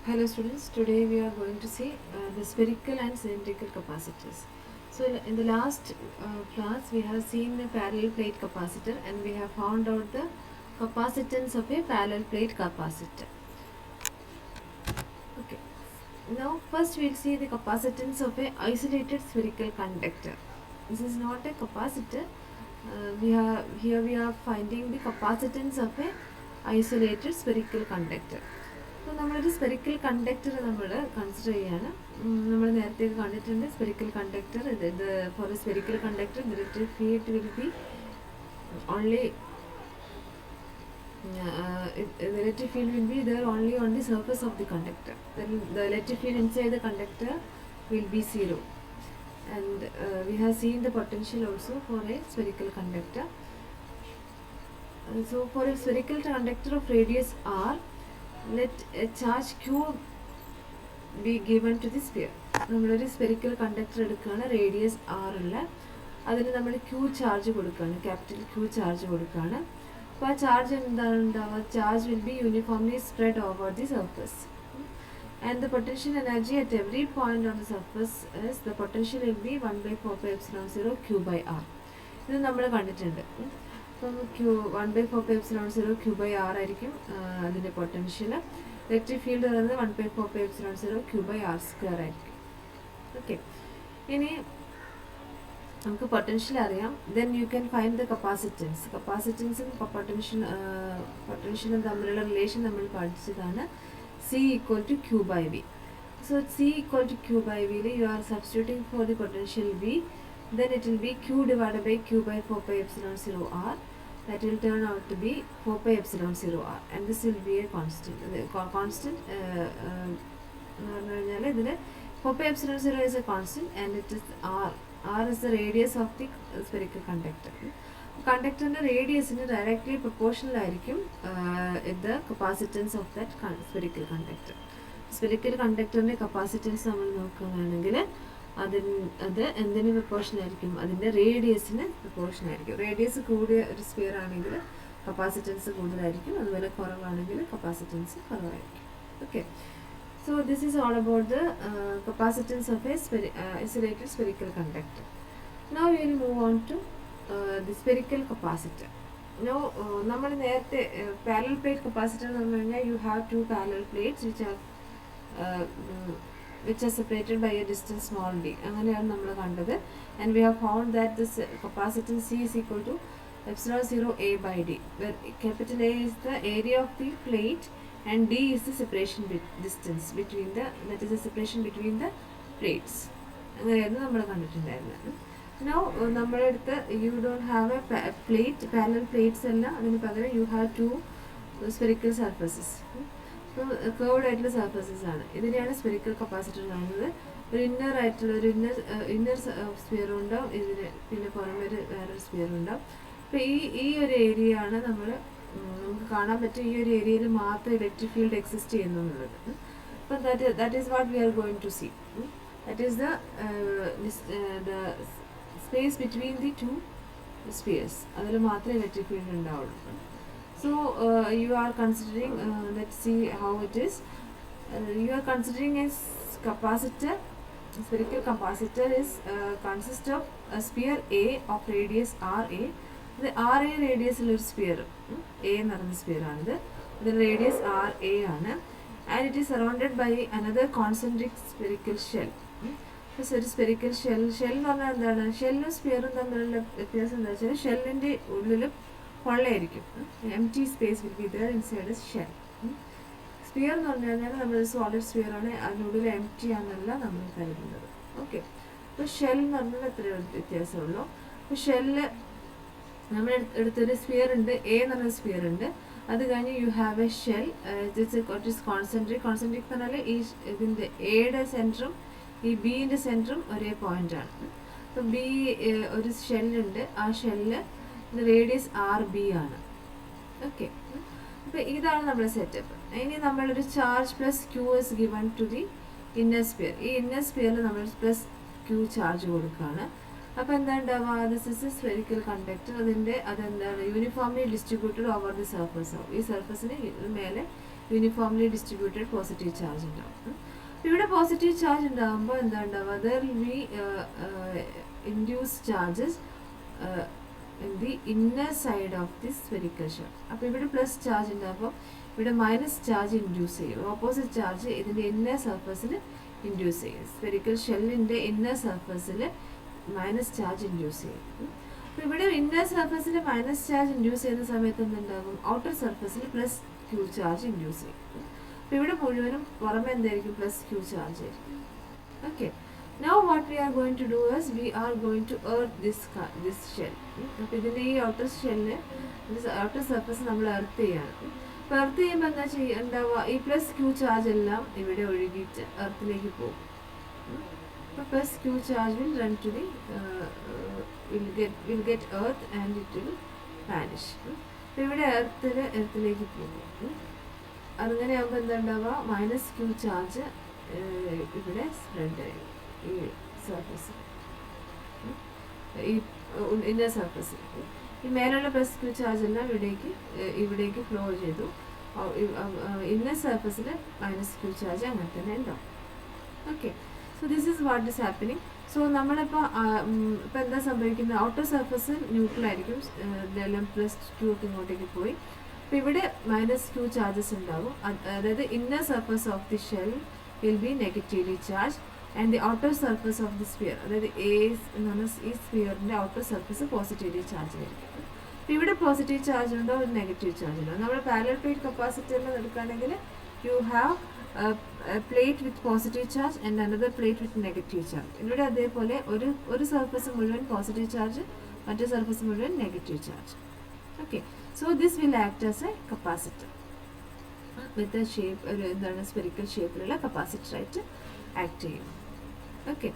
Hello students, today we are going to see the spherical and cylindrical capacitors. So in the last class we have seen a parallel plate capacitor and we have found out the capacitance of a parallel plate capacitor. Okay, now first we will see the capacitance of a isolated spherical conductor. This is not a capacitor, here we are finding the capacitance of a isolated spherical conductor. So നമ്മളൊരു spherical conductor നമ്മൾ consider ചെയ്യാണ്. നമ്മൾ നേരത്തെ കണ്ടിട്ടുണ്ട് spherical conductor. ഇത് for a spherical conductor the electric field will be only the electric field will be there only on the surface of the conductor. The electric field inside the conductor will be zero. And we have seen the potential also for a spherical conductor. So for a spherical conductor of radius r, let a charge q be given to the sphere. നമ്മളൊരു spherical conductor എടുക്കുകയാണ്, radius R ഉള്ള, അതിന് നമ്മൾ Q charge കൊടുക്കുകയാണ്, capital Q charge കൊടുക്കുകയാണ്. അപ്പോൾ ആ charge എന്താണ് ഉണ്ടാവുക? Charge will be uniformly spread over the surface and the potential energy at every point on the surface is the potential will be 1/4πε0 q by r. ഇത് നമ്മൾ കണ്ടിട്ടുണ്ട്. അപ്പം Q1/4πε0 q by r ആയിരിക്കും അതിൻ്റെ potential. Electric field പറയുന്നത് 1/4πε0 q by r square ആയിരിക്കും. Okay, ഇനി നമുക്ക് പൊട്ടൻഷ്യൽ അറിയാം. Then you can find the capacitance. കപ്പാസിറ്റൻസും പൊട്ടൻഷ്യലും തമ്മിലുള്ള റിലേഷൻ നമ്മൾ പഠിച്ചതാണ്. C equal to Q by V. So C equal to Q by V, you are substituting for the potential V, then it will be Q divided by Q by 4πε0 r. That will turn out to be 4πε0 r, and this will be a constant. Constant. 4πε0 is a constant, and it is r. R is the radius of the spherical conductor. കണ്ടക്ടറിൻ്റെ റേഡിയസിന് directly proportional ആയിരിക്കും the capacitance of that spherical conductor. Spherical കണ്ടക്ടറിൻ്റെ capacitance നമ്മൾ നോക്കുകയാണെങ്കിൽ അത് എന്തിന് proportional ആയിരിക്കും? അതിൻ്റെ റേഡിയസിന് പ്രൊപ്പോർഷണൽ ആയിരിക്കും. റേഡിയസ് കൂടിയ ഒരു സ്ഫിയർ ആണെങ്കിൽ കപ്പാസിറ്റൻസ് കൂടുതലായിരിക്കും, അതുപോലെ കുറവാണെങ്കിൽ കപ്പാസിറ്റൻസ് കുറവായിരിക്കും. Okay, so this is all about the capacitance of a isolated spherical conductor. Now we will move on to the spherical capacitor. Now നമ്മൾ നേരത്തെ parallel plate capacitor എന്ന് പറഞ്ഞു കഴിഞ്ഞാൽ you have two parallel plates which are separated by a distance small d. അങ്ങനെയാണ് നമ്മൾ കണ്ടത്. And we have found that this capacitance C is equal to ε0 A by D, where capital A is the area of the plate and D is the separation distance between that is the separation between the plates. അങ്ങനെയായിരുന്നു നമ്മൾ കണ്ടിട്ടുണ്ടായിരുന്നത്. Now നമ്മുടെ അടുത്ത് you don't have a plate, parallel plates അല്ല, അതിന് പകരം you have two spherical surfaces. Curved ആയിട്ടുള്ള surfaces ആണ്. ഇതിനെയാണ് സ്പെറിക്കൽ കപ്പാസിറ്റർ കാണുന്നത്. ഒരു ഇന്നർ ആയിട്ടുള്ള ഒരു ഇന്നർ സ്ഫിയർ ഉണ്ടാവും, ഇതിന് പിന്നെ പുറമെ വേറൊരു സ്ഫിയർ ഉണ്ടാവും. അപ്പോൾ ഈ ഒരു ഏരിയ ആണ് നമുക്ക് കാണാൻ പറ്റും. ഈ ഒരു ഏരിയയിൽ മാത്രം ഇലക്ട്രിക് ഫീൽഡ് എക്സിസ്റ്റ് ചെയ്യുന്നു എന്നുള്ളത്. അപ്പം that is what we are going to see. That is the space between the two spheres. അതിൽ മാത്രമേ ഇലക്ട്രിക് ഫീൽഡ് ഉണ്ടാവുള്ളൂ. So you are considering, let's see how it is. You are considering a capacitor. Spherical capacitor is consists of a sphere A of radius RA. The RA radius ഉള്ള ഒരു sphere, A എന്ന് പറയുന്ന sphere ആണിത്. ഇതിൻ്റെ radius RA ആണ്. And it is surrounded by another concentric spherical shell. ഒരു spherical shell എന്ന് പറഞ്ഞാൽ എന്താണ്? ഷെല്ലും സ്ഫിയറും തമ്മിലുള്ള വ്യത്യാസം എന്താ വെച്ചാൽ ഷെല്ലിൻ്റെ ഉള്ളിൽ പൊള്ളയായിരിക്കും. Empty space will be there inside shell. Sphere എന്ന് പറഞ്ഞു കഴിഞ്ഞാൽ നമ്മൾ സോളിഡ് സ്ഫിയർ ആണ്, അതിനുള്ളിൽ എംപ്റ്റി ആണെന്നല്ല നമ്മൾ കരുതുന്നത്. ഓക്കെ, അപ്പോൾ ഷെൽ എന്ന് പറഞ്ഞാൽ എത്ര വ്യത്യാസമുള്ളൂ. അപ്പോൾ ഷെല്ല് നമ്മൾ എടുത്തൊരു സ്ഫിയർ ഉണ്ട്, എ എന്ന് പറഞ്ഞ സ്ഫിയർ ഉണ്ട്. അത് കഴിഞ്ഞ് U have A shell it is concentric. Concentric എന്ന് പറഞ്ഞാൽ ഈ ഇതിൻ്റെ എയുടെ സെൻറ്ററും ഈ ബിൻ്റെ സെൻറ്ററും ഒരേ പോയിൻ്റാണ്. അപ്പം ബി ഒരു ഷെല്ലുണ്ട്, ആ ഷെല്ല് റേഡിയസ് RB ആണ്. ഓക്കെ, അപ്പോൾ ഇതാണ് നമ്മുടെ സെറ്റപ്പ്. ഇനി നമ്മളൊരു charge plus Q is given to the inner sphere. ഈ ഇന്നർ സ്പിയറിൽ നമ്മൾ പ്ലസ് ക്യൂ ചാർജ് കൊടുക്കുകയാണ്. അപ്പോൾ എന്താ ഉണ്ടാവുക? This is a spherical conductor. അതെന്താണ് uniformly distributed over the surface ആവും. ഈ സർഫസിന് മേലെ യൂണിഫോംലി ഡിസ്ട്രിബ്യൂട്ടഡ് പോസിറ്റീവ് ചാർജ് ഉണ്ടാവും. ഇവിടെ പോസിറ്റീവ് ചാർജ് ഉണ്ടാകുമ്പോൾ എന്താ ഉണ്ടാവുക, there we induce charges in the inner side of the spherical shell. അപ്പോൾ ഇവിടെ പ്ലസ് ചാർജ് ഉണ്ടാകുമ്പോൾ ഇവിടെ മൈനസ് ചാർജ് ഇൻഡ്യൂസ് ചെയ്യും. ഓപ്പോസിറ്റ് ചാർജ് ഇതിൻ്റെ ഇന്നർ സർഫസിൽ ഇൻഡ്യൂസ് ചെയ്യും. സ്ഫെറിക്കൽ ഷെല്ലിൻ്റെ ഇന്നർ സർഫസിൽ മൈനസ് ചാർജ് ഇൻഡ്യൂസ് ചെയ്യും. അപ്പോൾ ഇവിടെ ഇന്നർ സർഫസിൽ മൈനസ് ചാർജ് ഇൻഡ്യൂസ് ചെയ്യുന്ന സമയത്ത് എന്തുണ്ടാകും, ഔട്ടർ സർഫസിൽ പ്ലസ് ക്യൂ ചാർജ് ഇൻഡ്യൂസ് ചെയ്യും. അപ്പോൾ ഇവിടെ മുഴുവനും പുറമെ എന്തായിരിക്കും, പ്ലസ് ക്യൂ ചാർജ് ആയിരിക്കും. Okay, now what we are going to do is we are going to earth this shell. അപ്പോൾ ഇതിൻ്റെ ഈ ഔട്ടർ ഷെല്ല്, ഔട്ടർ സർഫസ് നമ്മൾ എർത്ത് ചെയ്യാണ്. അപ്പോൾ എർത്ത് ചെയ്യുമ്പോൾ എന്താ ഉണ്ടാവുക, ഈ പ്ലസ് ക്യൂ ചാർജ് എല്ലാം ഇവിടെ ഒഴുകിയിട്ട് എർത്തിലേക്ക് പോകും. അപ്പോൾ plus Q charge will run to the will get earth and it will vanish. അപ്പോൾ ഇവിടെ എർത്തിലേക്ക് പോകും. അങ്ങനെ ആകുമ്പോൾ എന്താ ഉണ്ടാവുക, മൈനസ് ക്യൂ ചാർജ് ഇവിടെ സ്പ്രെഡ് ആയി ഈ സർഫസ്, ഈ ഇന്നർ സർഫസ്. ഈ മേലുള്ള പ്ലസ് ക്യൂ ചാർജ് എല്ലാം ഇവിടേക്ക് ഫ്ലോ ചെയ്തു. ഇന്നർ സർഫസിൽ മൈനസ് ക്യൂ ചാർജ് അങ്ങനെ തന്നെ ഉണ്ടാവും. Okay, so this is what is happening. So നമ്മളിപ്പോൾ ഇപ്പോൾ എന്താ സംഭവിക്കുന്നത്, ഔട്ടർ സർഫസ് ന്യൂട്രൽ ആയിരിക്കും, ഇതെല്ലാം പ്ലസ് ക്യൂ ഒക്കെ ഇങ്ങോട്ടേക്ക് പോയി. അപ്പോൾ ഇവിടെ മൈനസ് ക്യൂ ചാർജസ് ഉണ്ടാവും. അതായത് inner surface of the shell will be negatively charge and the outer surface of the sphere, അതായത് എ എന്ന് പറഞ്ഞ ഈ സ്ഫിയറിൻ്റെ ഔട്ടർ സർഫസ് പോസിറ്റീവ്ലി ചാർജ് ആയിരിക്കും. അപ്പോൾ ഇവിടെ പോസിറ്റീവ് ചാർജ് ഉണ്ടോ, ഒരു നെഗറ്റീവ് ചാർജ് ഉണ്ടോ. നമ്മൾ പാരലൽ പ്ലേറ്റ് കപ്പാസിറ്ററിൽ എടുക്കുകയാണെങ്കിൽ you have plate with positive charge and another plate with negative charge. ഇവിടെ അതേപോലെ ഒരു സർഫസ് മുഴുവൻ പോസിറ്റീവ് ചാർജ്, മറ്റേ സർഫസ് മുഴുവൻ negative charge. Okay, so this will act as A capacitor with shape, ഒരു എന്താണ് സ്പെറിക്കൽ ഷേപ്പിലുള്ള കപ്പാസിറ്ററായിട്ട് ആക്ട് ചെയ്യും. ഓക്കെ,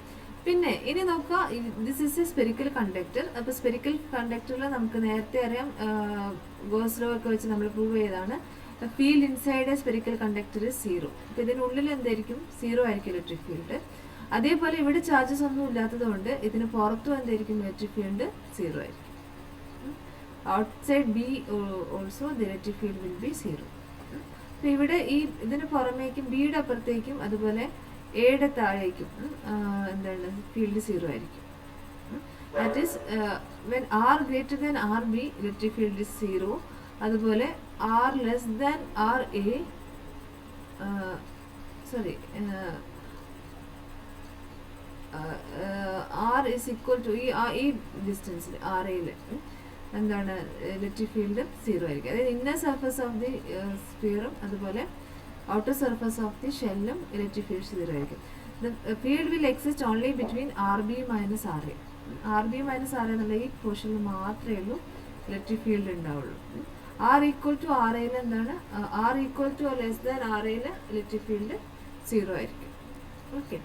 പിന്നെ ഇനി നോക്കുക, this is A spherical conductor. അപ്പോൾ സ്പെറിക്കൽ കണ്ടക്ടറിൽ നമുക്ക് നേരത്തെ അറിയാം, ഗോസ് ലോ ഒക്കെ വെച്ച് നമ്മൾ പ്രൂവ് ചെയ്തതാണ്, field inside A spherical conductor is zero. അപ്പോൾ ഇതിനുള്ളിൽ എന്തായിരിക്കും, സീറോ ആയിരിക്കും ഇലക്ട്രിക് ഫീൽഡ്. അതേപോലെ ഇവിടെ ചാർജസ് ഒന്നും ഇല്ലാത്തത് കൊണ്ട് ഇതിന് പുറത്തും എന്തായിരിക്കും, ഇലക്ട്രിക് ഫീൽഡ് സീറോ ആയിരിക്കും. Outside B also the electric field will B zero. അപ്പോൾ ഇവിടെ ഈ ഇതിന് പുറമേക്കും ബിയുടെ അപ്പുറത്തേക്കും അതുപോലെ എയുടെ താഴേക്കും എന്താണ് ഫീൽഡ് സീറോ ആയിരിക്കും. That is when R greater than R B electric field is zero. അതുപോലെ R less than R A R is equal to ഈ ഡിസ്റ്റൻസിൽ ആർ എയിൽ എന്താണ് ഇലക്ട്രിക് ഫീൽഡ് സീറോ ആയിരിക്കും. അതായത് ഇന്നർ സർഫസ് ഓഫ് ദി സ്ഫിയറും അതുപോലെ ഔട്ടർ സർഫസ് ഓഫ് ദി ഷെല്ലും ഇലക്ട്രിക് ഫീൽഡ് സീറോ ആയിരിക്കും. The field will exist only between R B minus R A. R B minus R A എന്നുള്ള ഈ പോർഷനിൽ മാത്രമേ ഉള്ളൂ ഇലക്ട്രിക് ഫീൽഡ് ഉണ്ടാവുള്ളൂ. ആർ ഈക്വൽ ടു ആർ എയിൽ എന്താണ്, R equal to less than R എയിൽ ഇലക്ട്രിക് ഫീൽഡ് സീറോ ആയിരിക്കും. ഓക്കെ,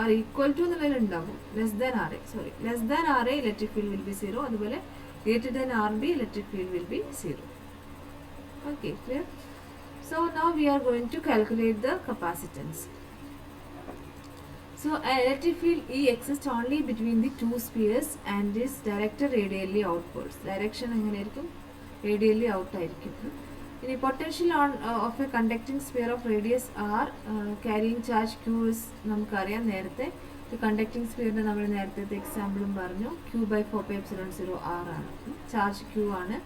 ആർ ഈക്വൽ ടു എന്നുള്ളതിൽ ഉണ്ടാകും, less than R A electric field will B zero. അതുപോലെ greater than RB electric field will be zero. Okay, clear? So now we are going to calculate the capacitance. So an electric field E exists only between the two spheres and is directed radially outwards. Direction എങ്ങനെയായിരിക്കും, radially out ആയിരിക്കും. ഇനി potential of a conducting sphere of radius R carrying charge Q is നമുക്കറിയാം നേരത്തെ. Conducting സ്ഫിയറിൻ്റെ നമ്മൾ നേരത്തെ എക്സാമ്പിളും പറഞ്ഞു, Q/4πε0 R ആണ്. Charge Q ആണ്,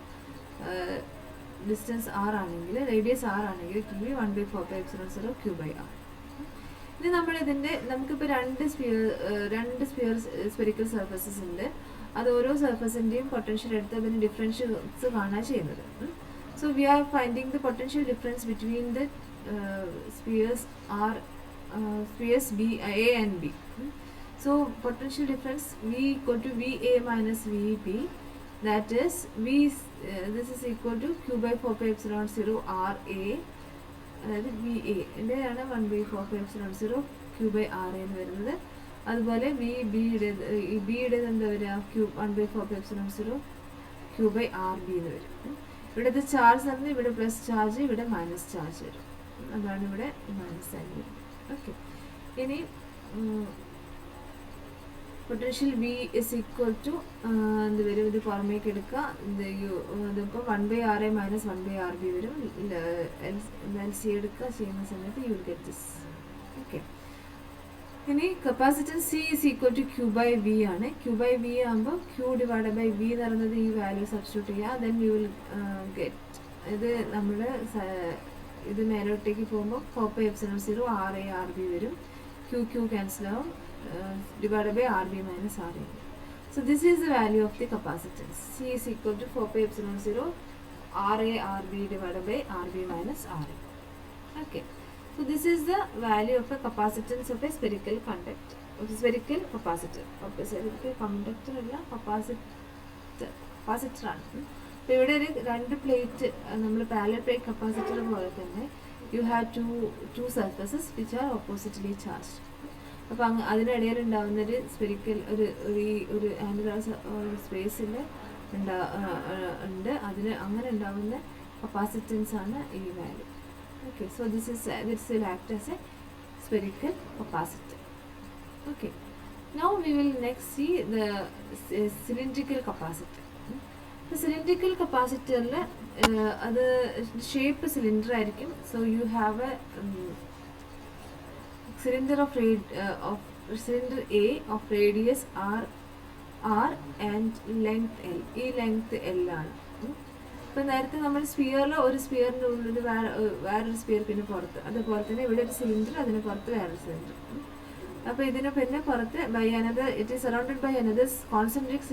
ഡിസ്റ്റൻസ് R ആണെങ്കിൽ, റേഡിയസ് R ആണെങ്കിൽ Q 1/4πε0 Q/R. ഇനി നമുക്കിപ്പോൾ രണ്ട് സ്പെറിക്കൽ സർഫസസ് ഉണ്ട്. അത് ഓരോ സർഫസിൻ്റെയും പൊട്ടൻഷ്യൽ എടുത്ത് അതിന് ഡിഫറൻഷ്യൽസ് കാണാൻ ചെയ്യുന്നത്. So we R finding the potential difference between the spheres B, A and B. So potential difference V equal to VA minus VB, that is this is equal to Q/4πε0 RA, അതായത് VA ൻ്റെയാണ് 1/4πε0 Q/RA എന്ന് വരുന്നത്. അതുപോലെ ബിയുടെ എന്താ വരിക, 1/4πε0 Q/RB എന്ന് വരും. ഇവിടുത്തെ ചാർജ് പറഞ്ഞാൽ ഇവിടെ പ്ലസ് ചാർജ്, ഇവിടെ മൈനസ് ചാർജ് വരും. അതാണ് ഇവിടെ മൈനസ് ആയി വരും. ഓക്കെ, ഇനി potential V is equal to എന്ത് വരും, ഇത് പുറമേക്ക് എടുക്കുക, ഇതിപ്പോൾ 1/RA മൈനസ് 1/RB വരും. എൽ സി എടുക്കുക ചെയ്യുന്ന സമയത്ത് you will get this. Okay, ഇനി capacitance C is equal to Q by V ആണ്. ക്യൂ ബൈ വി ആകുമ്പോൾ ക്യൂ ഡിവൈഡ് ബൈ വി എന്ന് പറയുന്നത് ഈ വാല്യൂ സബ്സ്റ്റിറ്റ്യൂട്ട് ചെയ്യുക. ദെൻ യു വിൽ ഗെറ്റ്, ഇത് നമ്മൾ ഇത് മേലോട്ടേക്ക് പോകുമ്പോൾ 4πε0 RA RB വരും. ക്യൂ ക്യാൻസൽ ആവും, divided by RB minus RA. So this is the value of the capacitance. C is equal to 4πε0 RA RB divided by RB minus RA. Okay. So this is the value of a capacitance of a spherical conductor, of a spherical capacitor. Of a spherical conductor അല്ല, capacitor ആണ്. അപ്പോൾ ഇവിടെ ഒരു രണ്ട് plate, നമ്മൾ parallel plate capacitor പോലെ തന്നെ you have two surfaces which are oppositely charged. അപ്പോൾ അതിനിടയിൽ ഉണ്ടാകുന്നൊരു സ്പെരിക്കൽ ഒരു ആൻഗുലർ സ്പേസിൽ ഉണ്ട്. അതിന് അങ്ങനെ ഉണ്ടാകുന്ന കപ്പാസിറ്റൻസ് ആണ് ഈ value. Okay, so this will act as a spherical capacitor. Okay, now we will next see the cylindrical capacitor. Cylindrical കപ്പാസിറ്ററിൽ അത് ഷേപ്പ് സിലിണ്ടർ ആയിരിക്കും. So you have a cylinder of cylinder A of radius R and length L. ഈ length L ആണ്. ഇപ്പം നേരത്തെ നമ്മൾ സ്പിയറിൽ ഒരു സ്പിയറിൻ്റെ ഉള്ളിൽ വേറൊരു സ്പിയർ പിന്നെ പുറത്ത്, അതുപോലെ തന്നെ ഇവിടെ ഒരു സിലിണ്ടർ, അതിന് പുറത്ത് വേറൊരു സിലിണ്ടർ. അപ്പോൾ ഇതിന് പിന്നെ പുറത്ത് by another, it is surrounded by another concentric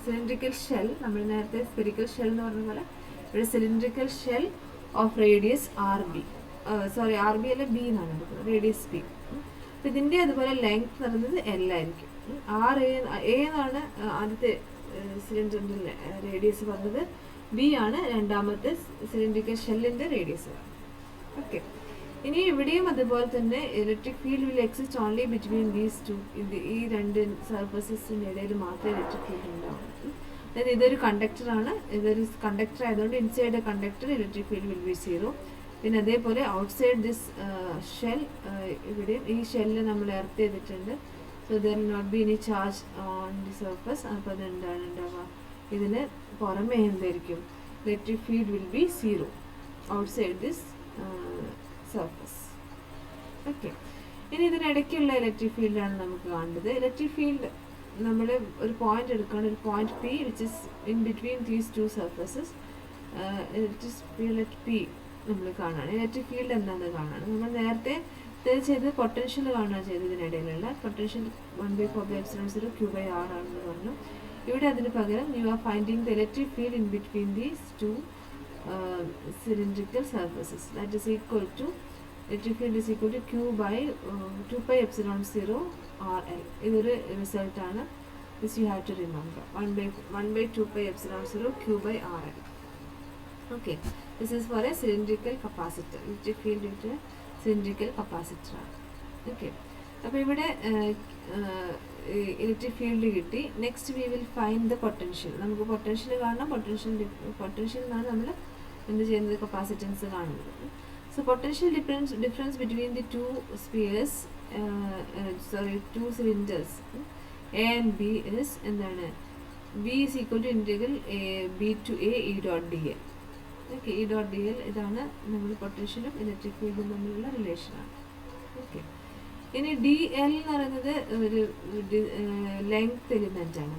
cylindrical shell. നമ്മൾ നേരത്തെ സ്പെരിക്കൽ ഷെൽ എന്ന് പറഞ്ഞ പോലെ ഇവിടെ cylindrical shell of radius RB, sorry RB അല്ല B എന്നാണ് എടുക്കുന്നത്, റേഡിയസ് B. അപ്പം ഇതിൻ്റെ അതുപോലെ ലെങ്ത് എന്ന് പറയുന്നത് L ആയിരിക്കും. A എന്നാണ് ആദ്യത്തെ സിലിണ്ടറിൻ്റെ റേഡിയസ് പറഞ്ഞത്, B ആണ് രണ്ടാമത്തെ സിലിണ്ടറിക്കൽ ഷെല്ലിൻ്റെ റേഡിയസ്. ഓക്കെ, ഇനി ഇവിടെയും അതുപോലെ തന്നെ electric field will exist only between these two. ഈ രണ്ട് സർഫസസിൻ്റെ ഇടയിൽ മാത്രമേ ഇലക്ട്രിക് ഫീൽഡ് ഉണ്ടാവുള്ളൂ. അതായത് ഇതൊരു കണ്ടക്ടറാണ്, ഇതൊരു കണ്ടക്ടർ ആയതുകൊണ്ട് inside A conductor electric field will be 0. പിന്നെ അതേപോലെ ഔട്ട്സൈഡ് ദിസ് ഷെൽ, ഇവിടെയും ഈ ഷെല്ല് നമ്മൾ എർത്ത് ചെയ്തിട്ടുണ്ട്. So there will not be any charge on the surface. അപ്പോൾ അതെന്താണ് ഉണ്ടാവുക, ഇതിന് പുറമേ എന്തായിരിക്കും, electric field will be 0 outside this surface. Okay, ഇനി ഇതിനിടയ്ക്കുള്ള ഇലക്ട്രിക് ഫീൽഡാണ് നമുക്ക് കാണേണ്ടത്. ഇലക്ട്രിക് ഫീൽഡ് നമ്മൾ ഒരു പോയിന്റ് എടുക്കണം, ഒരു point P which is in between these two surfaces. Electric field at P നമ്മൾ കാണാണ്. ഇലക്ട്രിക് ഫീൽഡ് എന്താണെന്ന് കാണാണ്. നമ്മൾ നേരത്തെ ചെയ്ത് പൊട്ടൻഷ്യൽ കാണുക ചെയ്ത് ഇതിനിടയിലുള്ള പൊട്ടൻഷ്യൽ 1/4πε0 Q/R ആണെന്ന് പറഞ്ഞു. ഇവിടെ അതിന് പകരം you are finding the electric field in between these two cylindrical surfaces. That is equal to, electric field is equal to Q/2πε0 RL. ഇതൊരു റിസൾട്ട് ആണ്. This you have to remember. 1/2πε0 Q/RL. Okay, this is for a cylindrical capacitor. Electric field into a cylindrical capacitor. Okay, അപ്പോൾ ഇവിടെ electric field കിട്ടി. Next we will find the potential. നമുക്ക് potential കാണണം. Potential എന്നാണ് നമ്മൾ എന്ത് ചെയ്യുന്നത്, കപ്പാസിറ്റൻസ് കാണുന്നത്. So potential difference between the two spheres, two cylinders A and B is എന്താണ്, B is equal to integral B to A E dot dl. Okay, E dot dl ഇതാണ് നമ്മൾ പൊട്ടൻഷ്യലും electric ഫീൽഡും തമ്മിലുള്ള റിലേഷനാണ്. ഓക്കെ, ഇനി DL എന്ന് പറയുന്നത് ഒരു length element ആണ്.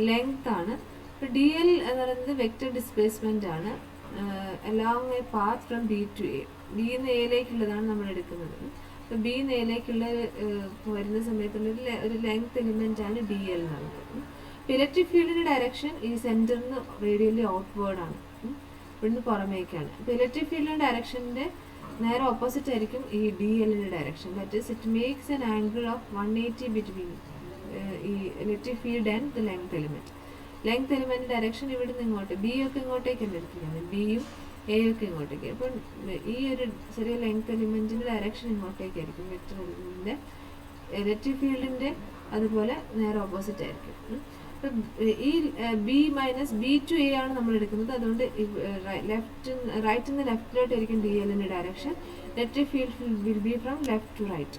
ലെങ്ത് ആണ്. ഇപ്പോൾ DL എന്ന് പറയുന്നത് വെക്റ്റർ ഡിസ്പ്ലേസ്മെൻ്റ് ആണ് along a path from B to A. B എന്ന് എയിലേക്കുള്ളതാണ് നമ്മൾ എടുക്കുന്നത്. അപ്പോൾ B എന്ന് എയിലേക്കുള്ള വരുന്ന സമയത്തുള്ള ഒരു ലെങ്ത് എലിമെൻ്റ് ആണ് DL എന്ന് പറയുന്നത്. ഇപ്പോൾ ഇലക്ട്രിക് ഫീൽഡിൻ്റെ ഡയറക്ഷൻ ഈ സെൻറ്ററിൽ നിന്ന് റേഡിയലി ഔട്ട്വേർഡാണ്, ഇവിടുന്ന് പുറമേക്കാണ്. അപ്പോൾ ഇലക്ട്രിക് ഫീൽഡിൻ്റെ ഡയറക്ഷൻ്റെ നേരെ ഓപ്പോസിറ്റ് ആയിരിക്കും ഈ DLൻ്റെ direction. That is it makes an angle of 180 between ഈ electric field and the length element. Length element direction ഇവിടെ നിന്ന് ഇങ്ങോട്ട്, B ഒക്കെ ഇങ്ങോട്ടേക്കാണ് എടുക്കുന്നത്, Bയും A ഒക്കെ ഇങ്ങോട്ടേക്ക്. അപ്പോൾ ഈ ഒരു ചെറിയ ലെങ്ത് എലിമെൻറ്റിൻ്റെ ഡയറക്ഷൻ ഇങ്ങോട്ടേക്കായിരിക്കും. വെക്റ്റർ എലിമെൻറ്റിൻ്റെ ഇലക്ട്രിക് ഫീൽഡിൻ്റെ അതുപോലെ നേരെ ഓപ്പോസിറ്റ് ആയിരിക്കും. അപ്പം ഈ B to A ആണ് നമ്മൾ എടുക്കുന്നത്. അതുകൊണ്ട് റൈറ്റിൽ നിന്ന് ലെഫ്റ്റിലോട്ടായിരിക്കും DLൻ്റെ direction. Electric field will be from left to right.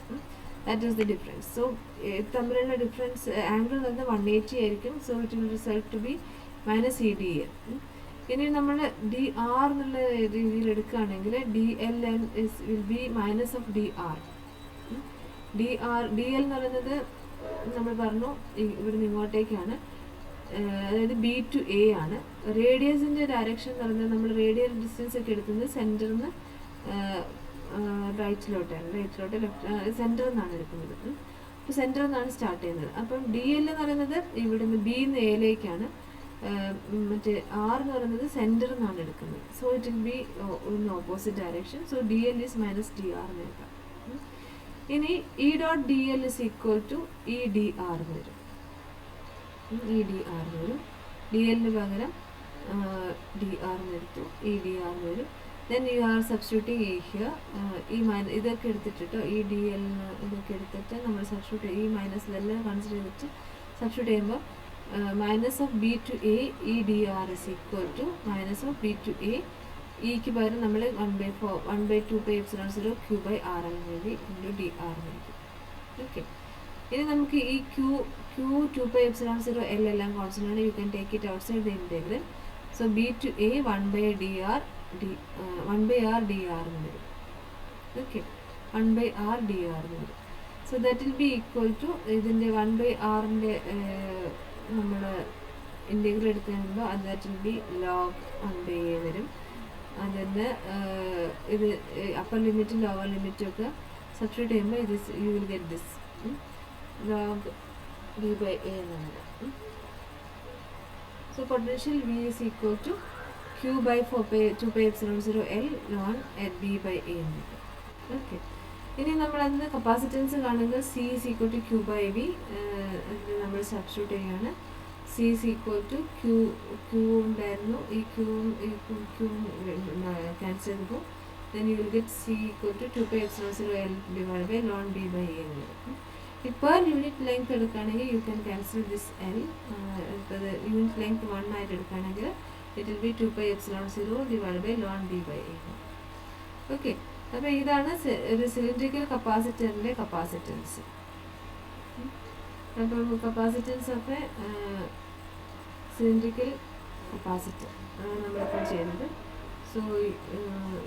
That is the difference. So തമ്മിലുള്ള ഡിഫറൻസ് ആംഗിൾ എന്ന് പറഞ്ഞാൽ 180 ആയിരിക്കും. So it will result to be minus EDA. ഇനി നമ്മൾ DR എന്നുള്ള രീതിയിൽ എടുക്കുകയാണെങ്കിൽ DLN will be minus of DR. DL എന്ന് പറയുന്നത് നമ്മൾ പറഞ്ഞു ഇവിടുന്ന് ഇങ്ങോട്ടേക്കാണ്, അതായത് B to A ആണ്. റേഡിയസിൻ്റെ ഡയറക്ഷൻ എന്ന് പറയുന്നത് നമ്മൾ റേഡിയൽ ഡിസ്റ്റൻസ് ഒക്കെ എടുക്കുന്നത് സെൻറ്ററിൽ നിന്ന് റൈറ്റിലോട്ട് ലെഫ്റ്റ് സെൻറ്ററിൽ നിന്നാണ് എടുക്കുന്നത്. അപ്പോൾ സെൻറ്ററിൽ നിന്നാണ് സ്റ്റാർട്ട് ചെയ്യുന്നത്. അപ്പം DL എന്ന് പറയുന്നത് ഇവിടുന്ന് B നിന്ന് എയിലേക്കാണ്, മറ്റേ R എന്ന് പറയുന്നത് സെൻറ്ററിൽ നിന്നാണ് എടുക്കുന്നത്. So it will be in opposite direction. So DL is minus DR എന്ന് എടുക്കാം. ഇനി E.dl is equal to EDR എന്ന് വരും. EDR എന്ന് വരും. DLന് പകരം DR എന്ന് എടുത്തു, EDR എന്ന് വരും. Then you are substituting A here. ഇതൊക്കെ എടുത്തിട്ടോ EDL ഇതൊക്കെ എടുത്തിട്ട് നമ്മൾ സബ്സ്റ്റിറ്റ്യൂട്ട് ഈ മൈനസിലെല്ലാം കൺസിഡർ ചെയ്തിട്ട് സബ്സ്റ്റിറ്റ്യൂട്ട് ചെയ്യുമ്പോൾ minus of B to A EDR is equal to minus of B to A. ഇക്ക് പകരം നമ്മൾ 1/2πε0 Q/R എന്ന് എഴുതി ഇൻറ്റു DR എന്ന് എഴുതി. ഓക്കെ, ഇനി നമുക്ക് ഈ Q 2πε0 L എല്ലാം കോൺസ്റ്റൻ്റ് ആണ്. You can take it out side the integral. So B to A 1/R dr എന്ന് വരും. ഓക്കെ, 1/R dr എന്ന് വരും. So that will be equal to ഇതിൻ്റെ 1/Rൻ്റെ നമ്മൾ ഇൻറ്റഗ്രൽ എടുത്ത് കഴിയുമ്പോൾ അത് that will B log 1/A വരും. അതിന് ഇത് അപ്പർ ലിമിറ്റും ലോവർ ലിമിറ്റും ഒക്കെ സബ്സ്റ്റിറ്റ്യൂട്ട് ചെയ്യുമ്പോൾ ഇത് U will get this log B/A എന്നാണ്. So potential V is equal to Q/2πε0 L ln B/A എന്ന്. ഓക്കെ, ഇനി നമ്മൾ അതിന് കപ്പാസിറ്റൻസ് കാണുന്നത് C is equal to Q/V. നമ്മൾ സബ്സ്റ്റിറ്റ്യൂട്ട് ചെയ്യുകയാണ്. C is equal to Q ഉണ്ടായിരുന്നു, ഈ Q ക്യാൻസൽ ചെയ്തപ്പോൾ then you will get C equal to 2πε0 L divided by ln B/A എന്ന് വരും. ഇപ്പോൾ യൂണിറ്റ് ലെങ്ത് എടുക്കുകയാണെങ്കിൽ you can cancel this L. ഇപ്പോൾ യൂണിറ്റ് ലെങ്ത് 1 ആയിട്ട് എടുക്കുകയാണെങ്കിൽ it will be 2πε0 divided by ln B/A. Okay, അപ്പോൾ ഇതാണ് ഒരു സിലിണ്ടറിക്കൽ കപ്പാസിറ്ററിൻ്റെ കപ്പാസിറ്റൻസ്. അപ്പം കപ്പാസിറ്റൻസ് ഓഫ് സിലിണ്ടറിക്കൽ കപ്പാസിറ്റർ ആണ് നമ്മളിപ്പോൾ ചെയ്യുന്നത്. സോ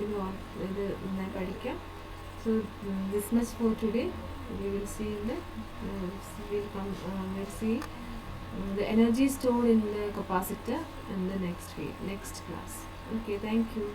ഇത് നന്നായി പഠിക്കാം. So this much for today. We will see in the we'll see the energy stored in the capacitor in the next class. Okay, thank you.